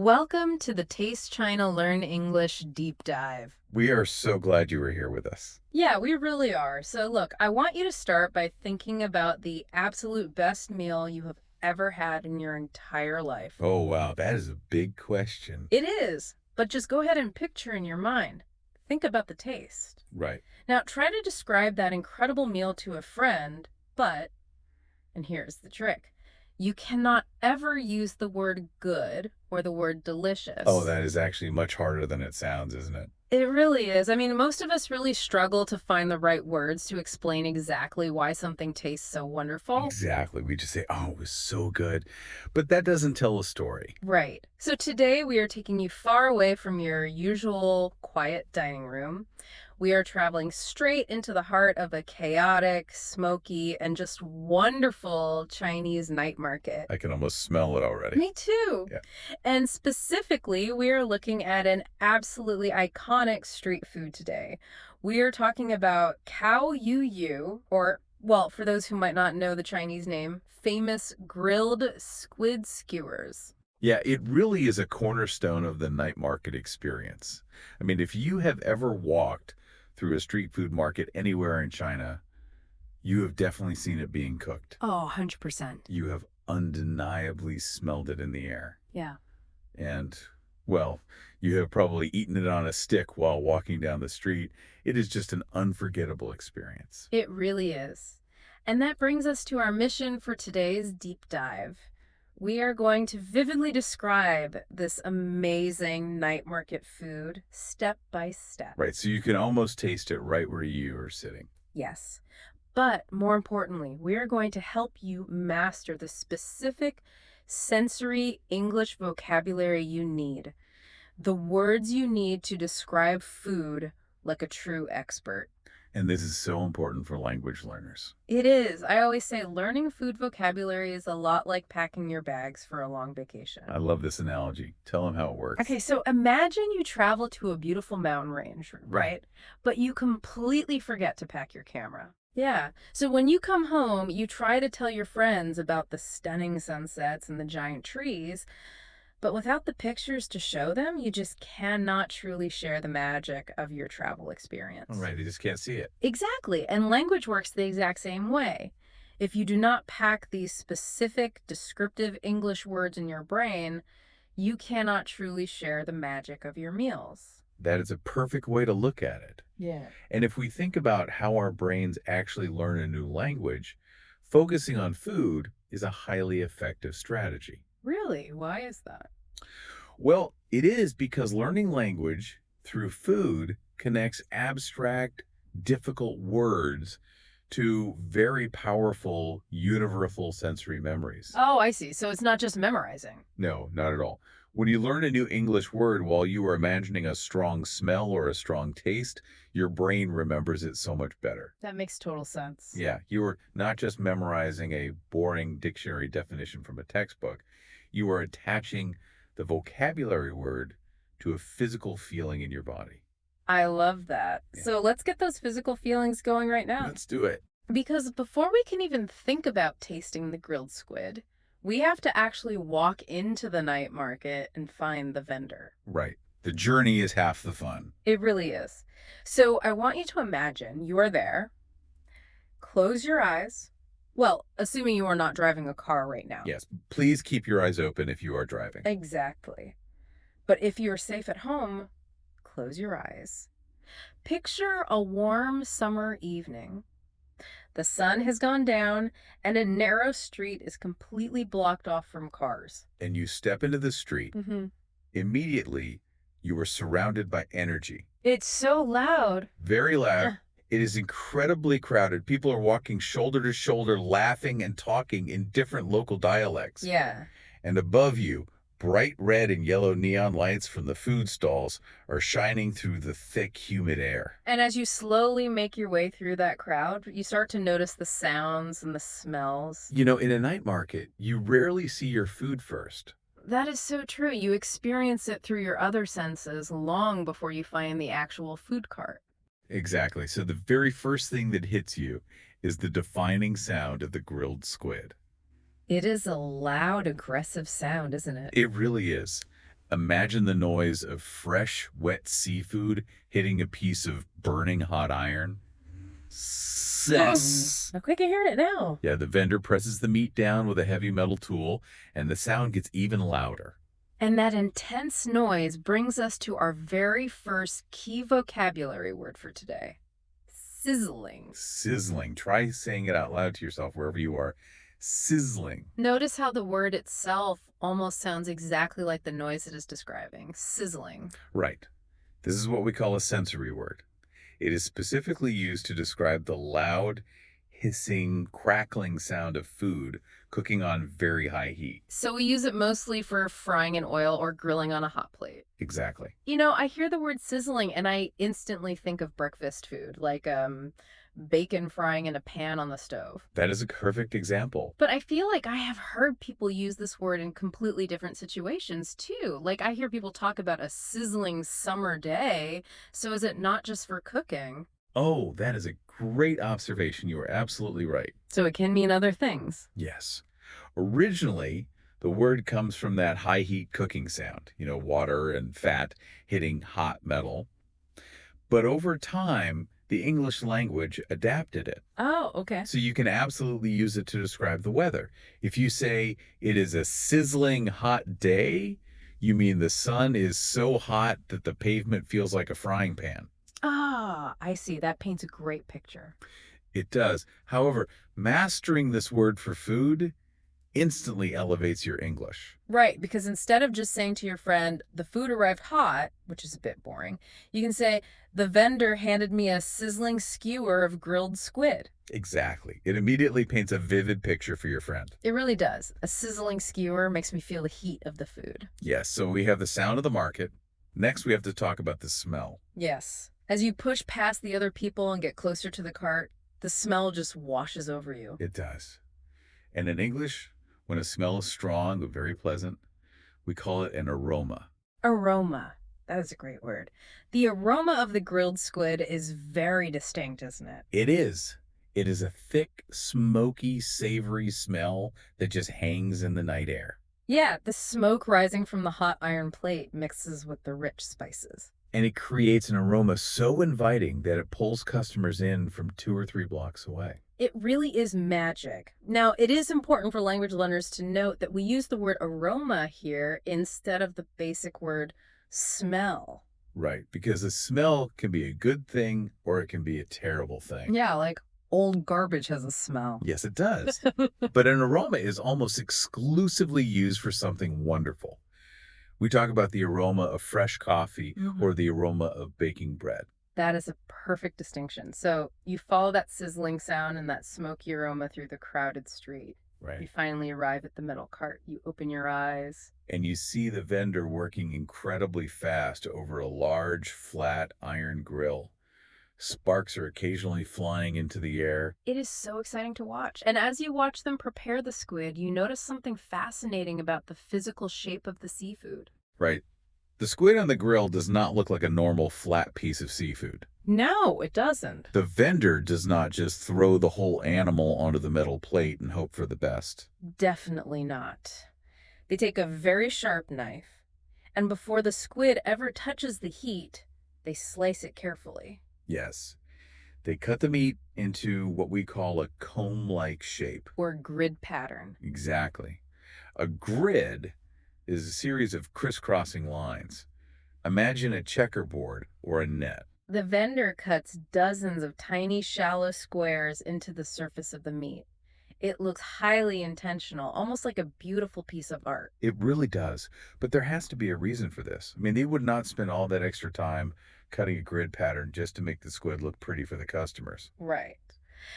Welcome to the Taste China Learn English Deep Dive. We are so glad you were here with us. Yeah, we really are. So, look, I want you to start by thinking about the absolute best meal you have ever had in your entire life. Oh, wow, that is a big question. It is, but just go ahead and picture in your mind. Think about the taste. Right. Now, try to describe that incredible meal to a friend, but, and here's the trick, you cannot ever use the word good or the word Oh, delicious. that is actually much harder than it sounds, isn't it? It really is. I mean, most of us really struggle to find the right words to explain exactly why something tastes so wonderful. Exactly. We just say, oh, it was so good. But that doesn't tell a story. Right. So today we are taking you far away from your usual quiet dining room. We are traveling straight into the heart of a chaotic, smoky, and just wonderful Chinese night market. I can almost smell it already. Me too. Yeah. And specifically, we are looking at an absolutely iconic street food today. We are talking about Cow Yu Yu, or, well, for those who might not know the Chinese name, famous grilled squid skewers. Yeah, it really is a cornerstone of the night market experience. I mean, if you have ever walked through a street food market anywhere in China, you have definitely seen it being cooked. Oh, 100%. You have undeniably smelled it in the air. Yeah. And, well, you have probably eaten it on a stick while walking down the street. It is just an unforgettable experience. It really is. And that brings us to our mission for today's deep dive. We are going to vividly describe this amazing night market food step by step. Right, so you can almost taste it right where you are sitting. Yes. But more importantly, we are going to help you master the specific sensory English vocabulary you need, the words you need to describe food like a true expert. And this is so important for language learners. It is. I always say learning food vocabulary is a lot like packing your bags for a long vacation. I love this analogy. Tell them how it works. Okay, so imagine you travel to a beautiful mountain range, right? But you completely forget to pack your camera. Yeah. So when you come home, you try to tell your friends about the stunning sunsets and the giant trees, but without the pictures to show them, you just cannot truly share the magic of your travel All experience. right, they just can't see it. Exactly. And language works the exact same way. If you do not pack these specific, descriptive English words in your brain, you cannot truly share the magic of your meals. That is a perfect way to look at it. Yeah. And if we think about how our brains actually learn a new language, focusing on food is a highly effective strategy. Really? Why is that? Well, it is because learning language through food connects abstract, difficult words to very powerful, universal sensory memories. Oh, I see. So it's not just memorizing. No, not at all. When you learn a new English word while you are imagining a strong smell or a strong taste, your brain remembers it so much better. That makes total sense. Yeah, you are not just memorizing a boring dictionary definition from a textbook. You are attaching the vocabulary word to a physical feeling in your body. I love that. Yeah. So let's get those physical feelings going right now. Let's do it. Because before we can even think about tasting the grilled squid, we have to actually walk into the night market and find the vendor. Right. The journey is half the fun. It really is. So I want you to imagine you are there. Close your eyes. Well, assuming you are not driving a car right now. Yes, please keep your eyes open if you are driving. Exactly. But if you're safe at home, close your eyes. Picture a warm summer evening. The sun has gone down, and a narrow street is completely blocked off from cars. And you step into the street. Immediately, you are surrounded by energy. It's so loud. Very loud. It is incredibly crowded. People are walking shoulder to shoulder, laughing and talking in different local dialects. Yeah. And above you, bright red and yellow neon lights from the food stalls are shining through the thick, humid air. And as you slowly make your way through that crowd, you start to notice the sounds and the smells. You know, in a night market, you rarely see your food first. That is so true. You experience it through your other senses long before you find the actual food cart. Exactly. So the very first thing that hits you is the defining sound of the grilled squid. It is a loud, aggressive sound, isn't it? It really is. Imagine the noise of fresh, wet seafood hitting a piece of burning hot iron. Zzz. How quick I hear it now. Yeah, the vendor presses the meat down with a heavy metal tool, and the sound gets even louder. And that intense noise brings us to our very first key vocabulary word for today. Sizzling. Sizzling. Try saying it out loud to yourself wherever you are. Sizzling. Notice how the word itself almost sounds exactly like the noise it is describing. Sizzling. Right. This is what we call a sensory word. It is specifically used to describe the loud, hissing, crackling sound of food cooking on very high heat. So we use it mostly for frying in oil or grilling on a hot plate. Exactly. You know, I hear the word sizzling and I instantly think of breakfast food, like bacon frying in a pan on the stove. That is a perfect example. But I feel like I have heard people use this word in completely different situations too. Like I hear people talk about a sizzling summer day. So is it not just for cooking? Oh, that is a great observation. You are absolutely right. So it can mean other things. Yes. Originally, the word comes from that high heat cooking sound, water and fat hitting hot metal. But over time, the English language adapted it. Oh, okay. So you can absolutely use it to describe the weather. If you say it is a sizzling hot day, you mean the sun is so hot that the pavement feels like a frying pan. Ah, I see. That paints a great picture. It does. However, mastering this word for food instantly elevates your English. Right, because instead of just saying to your friend, the food arrived hot, which is a bit boring, you can say, the vendor handed me a sizzling skewer of grilled squid. Exactly. It immediately paints a vivid picture for your friend. It really does. A sizzling skewer makes me feel the heat of the food. Yes, so we have the sound of the market. Next, we have to talk about the smell. Yes. As you push past the other people and get closer to the cart, the smell just washes over you. It does. And in English, when a smell is strong but very pleasant, we call it an aroma. Aroma. That is a great word. The aroma of the grilled squid is very distinct, isn't it? It is. It is a thick, smoky, savory smell that just hangs in the night air. Yeah, the smoke rising from the hot iron plate mixes with the rich spices. And it creates an aroma so inviting that it pulls customers in from 2 or 3 blocks away. It really is magic. Now, it is important for language learners to note that we use the word aroma here instead of the basic word smell. Right, because a smell can be a good thing or it can be a terrible thing. Yeah, like old garbage has a smell. Yes, it does. But an aroma is almost exclusively used for something wonderful. We talk about the aroma of fresh coffee or the aroma of baking bread. That is a perfect distinction. So you follow that sizzling sound and that smoky aroma through the crowded street. You Right. finally arrive at the metal cart. You open your eyes. And you see the vendor working incredibly fast over a large, flat iron grill. Sparks are occasionally flying into the air. It is so exciting to watch. And as you watch them prepare the squid, you notice something fascinating about the physical shape of the seafood. Right. The squid on the grill does not look like a normal flat piece of seafood. No, it doesn't. The vendor does not just throw the whole animal onto the metal plate and hope for the best. Definitely not. They take a very sharp knife, and before the squid ever touches the heat, they slice it carefully. Yes. They cut the meat into what we call a comb-like shape. Or grid pattern. Exactly. A grid is a series of crisscrossing lines. Imagine a checkerboard or a net. The vendor cuts dozens of tiny, shallow squares into the surface of the meat. It looks highly intentional, almost like a beautiful piece of art. It really does. But there has to be a reason for this. I mean, they would not spend all that extra time cutting a grid pattern just to make the squid look pretty for the customers. Right.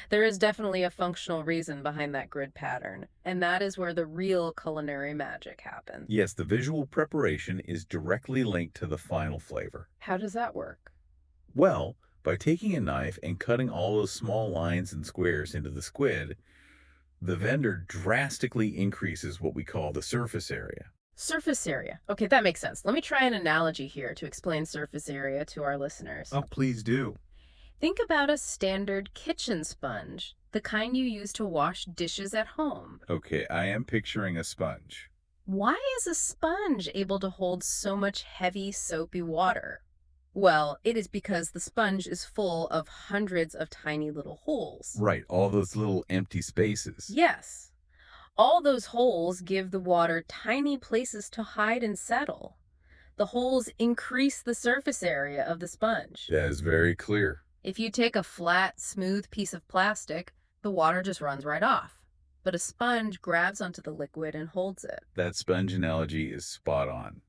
There is definitely a functional reason behind that grid pattern, and that is where the real culinary magic happens. Yes, the visual preparation is directly linked to the final flavor. How does that work? Well, by taking a knife and cutting all those small lines and squares into the squid, the vendor drastically increases what we call the surface area. Surface area. Okay, that makes sense. Let me try an analogy here to explain surface area to our listeners. Oh, please do. Think about a standard kitchen sponge, the kind you use to wash dishes at home. Okay, I am picturing a sponge. Why is a sponge able to hold so much heavy, soapy water? Well, it is because the sponge is full of hundreds of tiny little holes. Right, all those little empty spaces. Yes, all those holes give the water tiny places to hide and settle. The holes increase the surface area of the sponge. That is very clear. If you take a flat, smooth piece of plastic, the water just runs right off. But a sponge grabs onto the liquid and holds it. That sponge analogy is spot on.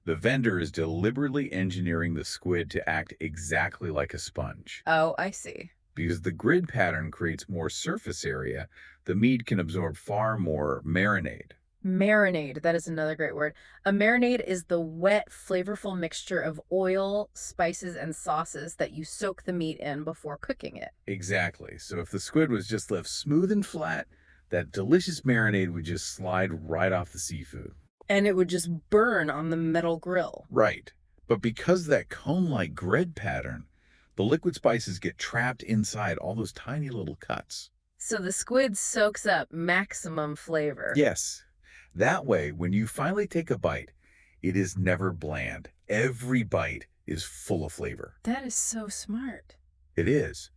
The vendor is deliberately engineering the squid to act exactly like a sponge. Oh, I see. Because the grid pattern creates more surface area, the meat can absorb far more marinade. Marinade, that is another great word. A marinade is the wet, flavorful mixture of oil, spices, and sauces that you soak the meat in before cooking it. Exactly. So if the squid was just left smooth and flat, that delicious marinade would just slide right off the seafood. And it would just burn on the metal grill. Right. But because of that cone-like grid pattern, the liquid spices get trapped inside all those tiny little cuts. So the squid soaks up maximum flavor. Yes. That way, when you finally take a bite, it is never bland. Every bite is full of flavor. That is so smart. It is.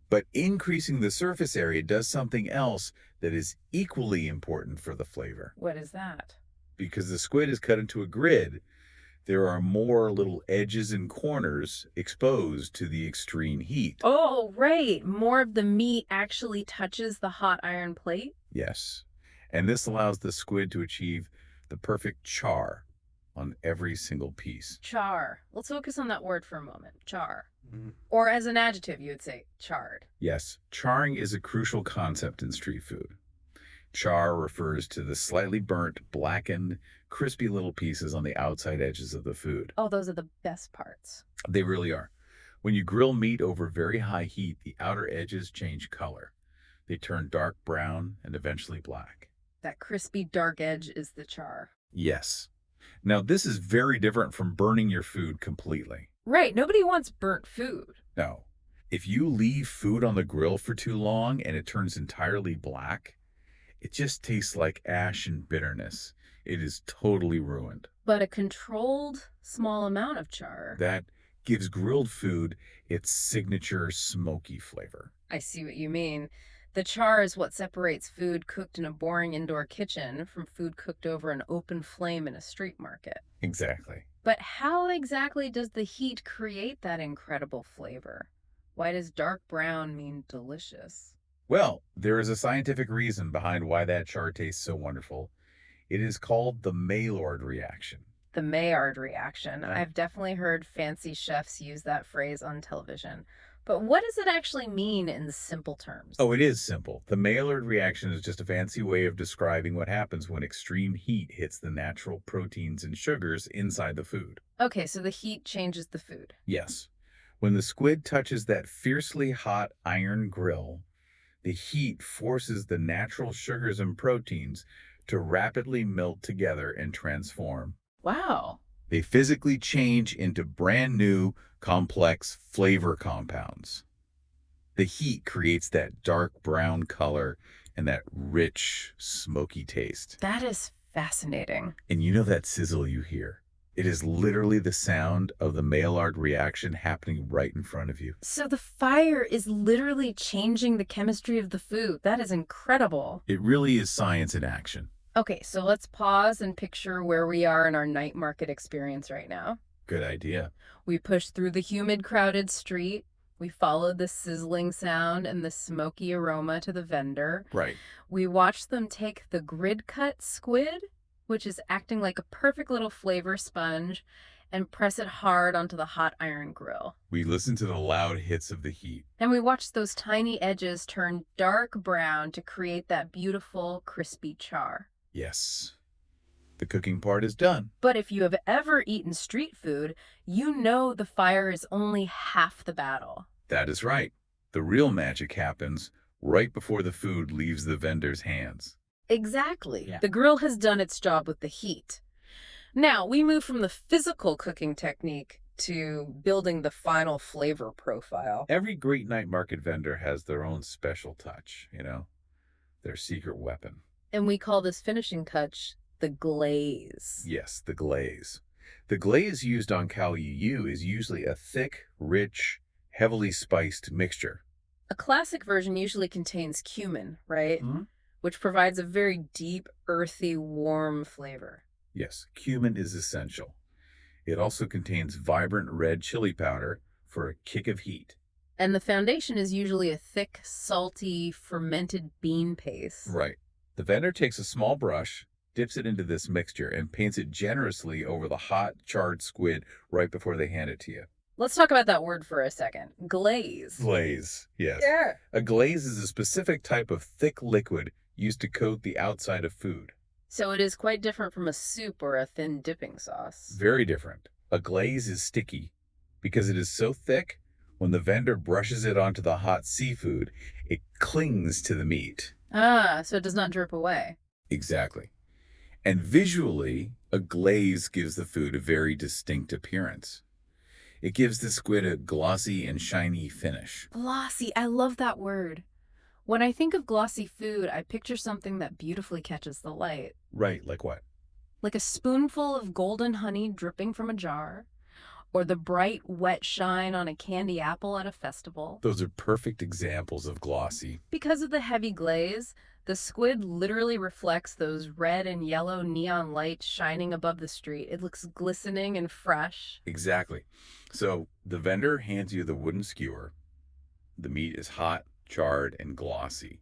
But increasing the surface area does something else that is equally important for the flavor. What is that? Because the squid is cut into a grid, there are more little edges and corners exposed to the extreme heat. Oh, right. More of the meat actually touches the hot iron plate? Yes. And this allows the squid to achieve the perfect char on every single piece. Char. Let's focus on that word for a moment. Char. Mhm. Or as an adjective, you would say charred. Yes, charring is a crucial concept in street food. Char refers to the slightly burnt, blackened, crispy little pieces on the outside edges of the food. Oh, those are the best parts. They really are. When you grill meat over very high heat, the outer edges change color. They turn dark brown and eventually black. That crispy dark edge is the char. Yes. Now, this is very different from burning your food completely. Right. Nobody wants burnt food. No. If you leave food on the grill for too long and it turns entirely black, it just tastes like ash and bitterness. It is totally ruined. But a controlled small amount of char. That gives grilled food its signature smoky flavor. I see what you mean. The char is what separates food cooked in a boring indoor kitchen from food cooked over an open flame in a street market. Exactly. But how exactly does the heat create that incredible flavor? Why does dark brown mean delicious? Well, there is a scientific reason behind why that char tastes so wonderful. It is called the Maillard reaction. The Maillard reaction. Yeah. I've definitely heard fancy chefs use that phrase on television. But what does it actually mean in simple terms? Oh, it is simple. The Maillard reaction is just a fancy way of describing what happens when extreme heat hits the natural proteins and sugars inside the food. Okay, so the heat changes the food. Yes. When the squid touches that fiercely hot iron grill, the heat forces the natural sugars and proteins to rapidly melt together and transform. Wow. They physically change into brand new, complex flavor compounds. The heat creates that dark brown color and that rich, smoky taste. That is fascinating. And you know that sizzle you hear? It is literally the sound of the Maillard reaction happening right in front of you. So the fire is literally changing the chemistry of the food. That is incredible. It really is science in action. Okay, so let's pause and picture where we are in our night market experience right now. Good idea. We pushed through the humid, crowded street. We followed the sizzling sound and the smoky aroma to the vendor. Right. We watched them take the grid-cut squid, which is acting like a perfect little flavor sponge, and press it hard onto the hot iron grill. We listen to the loud hits of the heat. And we watched those tiny edges turn dark brown to create that beautiful, crispy char. Yes. The cooking part is done. But if you have ever eaten street food, you know the fire is only half the battle. That is right. The real magic happens right before the food leaves the vendor's hands. Exactly. Yeah. The grill has done its job with the heat. Now, we move from the physical cooking technique to building the final flavor profile. Every great night market vendor has their own special touch, their secret weapon. And we call this finishing touch The glaze. Yes, the glaze. The glaze used on Kao Yu is usually a thick, rich, heavily spiced mixture. A classic version usually contains cumin, right? Mhm. Which provides a very deep, earthy, warm flavor. Yes, cumin is essential. It also contains vibrant red chili powder for a kick of heat. And the foundation is usually a thick, salty, fermented bean paste. Right. The vendor takes a small brush, dips it into this mixture, and paints it generously over the hot, charred squid right before they hand it to you. Let's talk about that word for a second. Glaze. Glaze, yes. Yeah. A glaze is a specific type of thick liquid used to coat the outside of food. So it is quite different from a soup or a thin dipping sauce. Very different. A glaze is sticky because it is so thick, when the vendor brushes it onto the hot seafood, it clings to the meat. Ah, so it does not drip away. Exactly. And visually, a glaze gives the food a very distinct appearance. It gives the squid a glossy and shiny finish. Glossy. I love that word. When I think of glossy food, I picture something that beautifully catches the light. Right, like what? Like a spoonful of golden honey dripping from a jar, or the bright, wet shine on a candy apple at a festival. Those are perfect examples of glossy. Because of the heavy glaze, the squid literally reflects those red and yellow neon lights shining above the street. It looks glistening and fresh. Exactly. So the vendor hands you the wooden skewer. The meat is hot, charred, and glossy.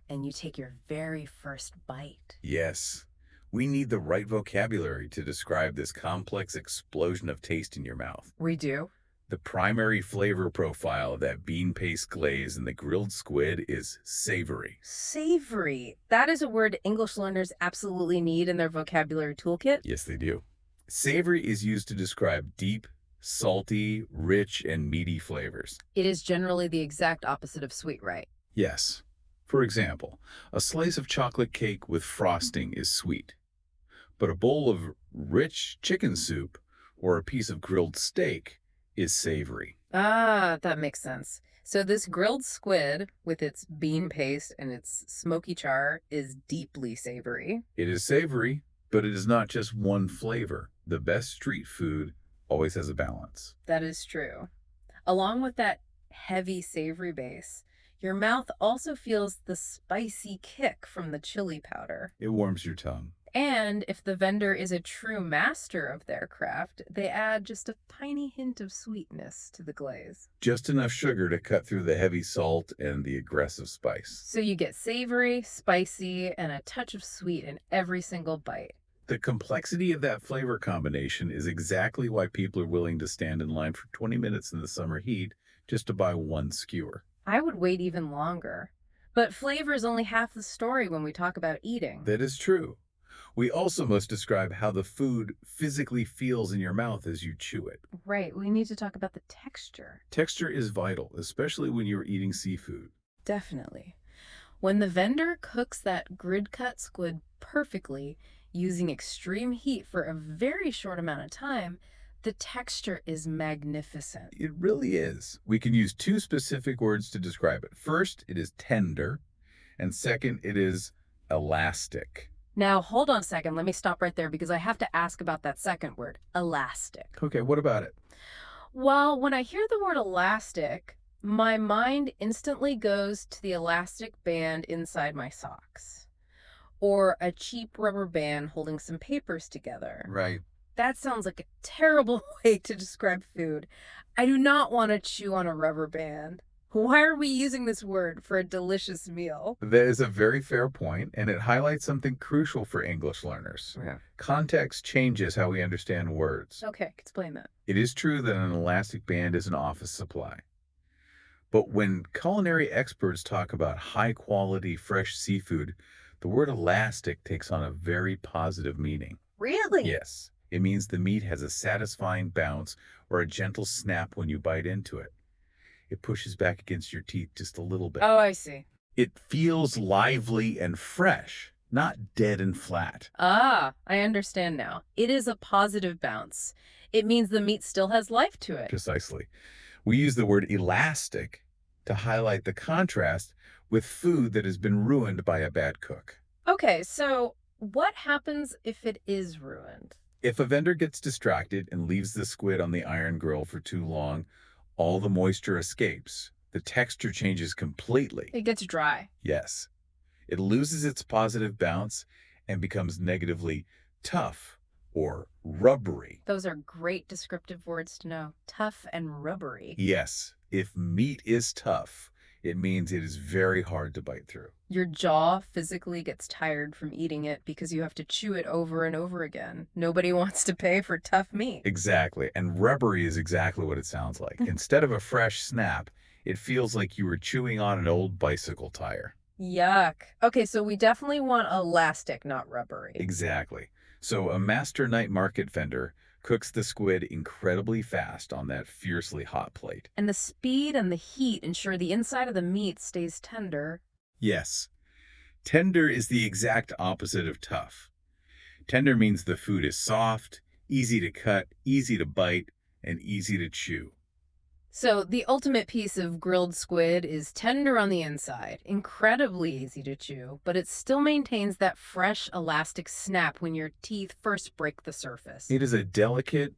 And you take your very first bite. Yes, we need the right vocabulary to describe this complex explosion of taste in your mouth. We do. The primary flavor profile of that bean paste glaze in the grilled squid is savory. Savory. That is a word English learners absolutely need in their vocabulary toolkit. Yes, they do. Savory is used to describe deep, salty, rich, and meaty flavors. It is generally the exact opposite of sweet, right? Yes. For example, a slice of chocolate cake with frosting is sweet, but a bowl of rich chicken soup or a piece of grilled steak is savory. Ah, that makes sense. So this grilled squid with its bean paste and its smoky char is deeply savory. It is savory, but it is not just one flavor. The best street food always has a balance. That is true. Along with that heavy savory base, your mouth also feels the spicy kick from the chili powder. It warms your tongue. And if the vendor is a true master of their craft, they add just a tiny hint of sweetness to the glaze. Just enough sugar to cut through the heavy salt and the aggressive spice. So you get savory, spicy, and a touch of sweet in every single bite. The complexity of that flavor combination is exactly why people are willing to stand in line for 20 minutes in the summer heat just to buy one skewer. I would wait even longer. But flavor is only half the story when we talk about eating. That is true. We also must describe how the food physically feels in your mouth as you chew it. Right, we need to talk about the texture. Texture is vital, especially when you're eating seafood. Definitely. When the vendor cooks that grid-cut squid perfectly, using extreme heat for a very short amount of time, the texture is magnificent. It really is. We can use two specific words to describe it. First, it is tender, and second, it is elastic. Now, hold on a second. Let me stop right there because I have to ask about that second word, elastic. Okay, what about it? Well, when I hear the word elastic, my mind instantly goes to the elastic band inside my socks, or a cheap rubber band holding some papers together. Right. That sounds like a terrible way to describe food. I do not want to chew on a rubber band. Why are we using this word for a delicious meal? That is a very fair point, and it highlights something crucial for English learners. Yeah. Context changes how we understand words. Okay, explain that. It is true that an elastic band is an office supply. But when culinary experts talk about high-quality, fresh seafood, the word elastic takes on a very positive meaning. Really? Yes, it means the meat has a satisfying bounce or a gentle snap when you bite into it. It pushes back against your teeth just a little bit. Oh, I see. It feels lively and fresh, not dead and flat. Ah, I understand now. It is a positive bounce. It means the meat still has life to it. Precisely. We use the word elastic to highlight the contrast with food that has been ruined by a bad cook. Okay, so What happens if it is ruined? If a vendor gets distracted and leaves the squid on the iron grill for too long, all the moisture escapes. The texture changes completely. It gets dry. Yes, it loses its positive bounce and becomes negatively tough or rubbery. Those are great descriptive words to know. Tough and rubbery. Yes, if meat is tough, it means it is very hard to bite through. Your jaw physically gets tired from eating it because you have to chew it over and over again. Nobody wants to pay for tough meat. Exactly, and rubbery is exactly what it sounds like. Instead of a fresh snap, it feels like you were chewing on an old bicycle tire. Yuck. Okay, so we definitely want elastic, not rubbery. Exactly. So a master night market vendor cooks the squid incredibly fast on that fiercely hot plate. And the speed and the heat ensure the inside of the meat stays tender. Yes, tender is the exact opposite of tough. Tender means the food is soft, easy to cut, easy to bite, and easy to chew. So the ultimate piece of grilled squid is tender on the inside, incredibly easy to chew, but it still maintains that fresh, elastic snap when your teeth first break the surface. It is a delicate,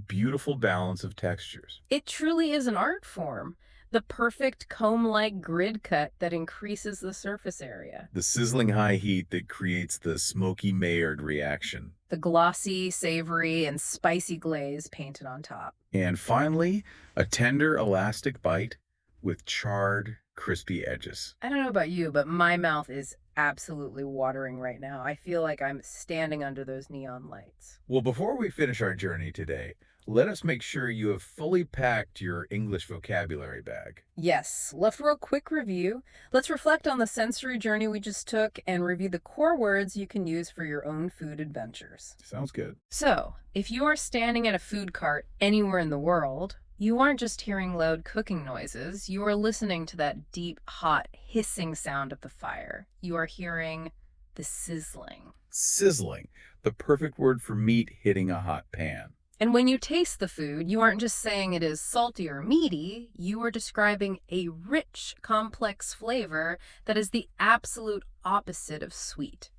beautiful balance of textures. It truly is an art form, the perfect comb-like grid cut that increases the surface area. The sizzling high heat that creates the smoky Maillard reaction. The glossy, savory, and spicy glaze painted on top. And finally, a tender, elastic bite with charred, crispy edges. I don't know about you, but my mouth is absolutely watering right now. I feel like I'm standing under those neon lights. Well, before we finish our journey today, let us make sure you have fully packed your English vocabulary bag. Yes, left for a quick review. Let's reflect on the sensory journey we just took and review the core words you can use for your own food adventures. Sounds good. So, if you are standing at a food cart anywhere in the world, you aren't just hearing loud cooking noises, you are listening to that deep, hot, hissing sound of the fire. You are hearing the sizzling. Sizzling, the perfect word for meat hitting a hot pan. And when you taste the food, you aren't just saying it is salty or meaty, you are describing a rich, complex flavor that is the absolute opposite of sweet.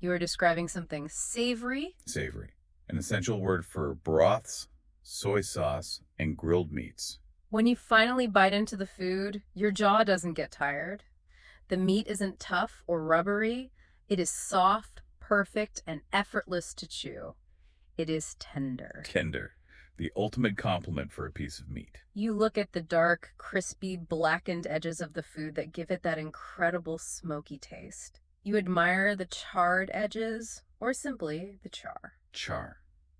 You are describing something savory. Savory, an essential word for broths, soy sauce, and grilled meats. When you finally bite into the food, your jaw doesn't get tired. The meat isn't tough or rubbery. It is soft, perfect, and effortless to chew. It is tender. Tender, the ultimate compliment for a piece of meat. You look at the dark, crispy, blackened edges of the food that give it that incredible smoky taste. You admire the charred edges, or simply the char. Char,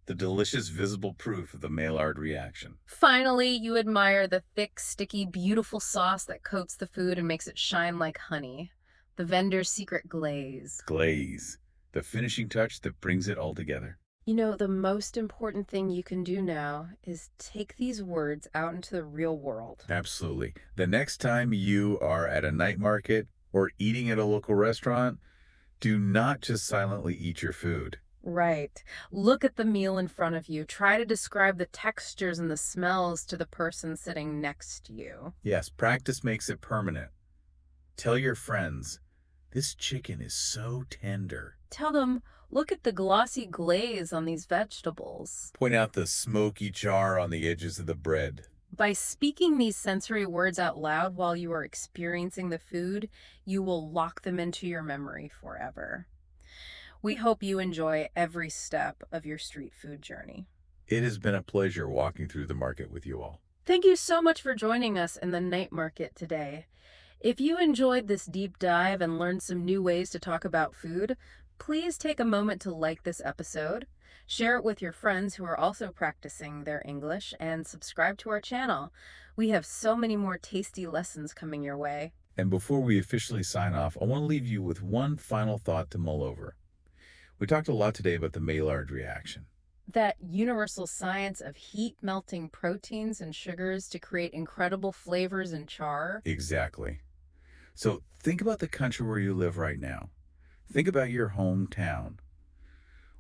the delicious visible proof of the Maillard reaction. Finally, you admire the thick, sticky, beautiful sauce that coats the food and makes it shine like honey. The vendor's secret glaze. Glaze, the finishing touch that brings it all together. You know, the most important thing you can do now is take these words out into the real world. Absolutely. The next time you are at a night market or eating at a local restaurant, do not just silently eat your food. Right. Look at the meal in front of you. Try to describe the textures and the smells to the person sitting next to you. Yes, practice makes it permanent. Tell your friends, this chicken is so tender. Tell them, look at the glossy glaze on these vegetables. Point out the smoky char on the edges of the bread. By speaking these sensory words out loud while you are experiencing the food, you will lock them into your memory forever. We hope you enjoy every step of your street food journey. It has been a pleasure walking through the market with you all. Thank you so much for joining us in the night market today. If you enjoyed this deep dive and learned some new ways to talk about food, please take a moment to like this episode, share it with your friends who are also practicing their English, and subscribe to our channel. We have so many more tasty lessons coming your way. And before we officially sign off, I want to leave you with one final thought to mull over. We talked a lot today about the Maillard reaction. That universal science of heat melting proteins and sugars to create incredible flavors and char. Exactly. So think about the country where you live right now. Think about your hometown.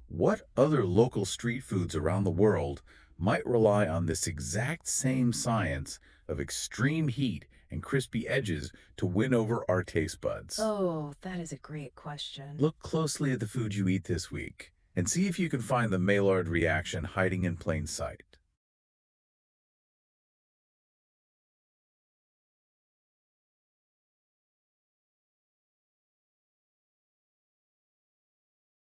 What other local street foods around the world might rely on this exact same science of extreme heat and crispy edges to win over our taste buds? Oh, that is a great question. Look closely at the food you eat this week and see if you can find the Maillard reaction hiding in plain sight.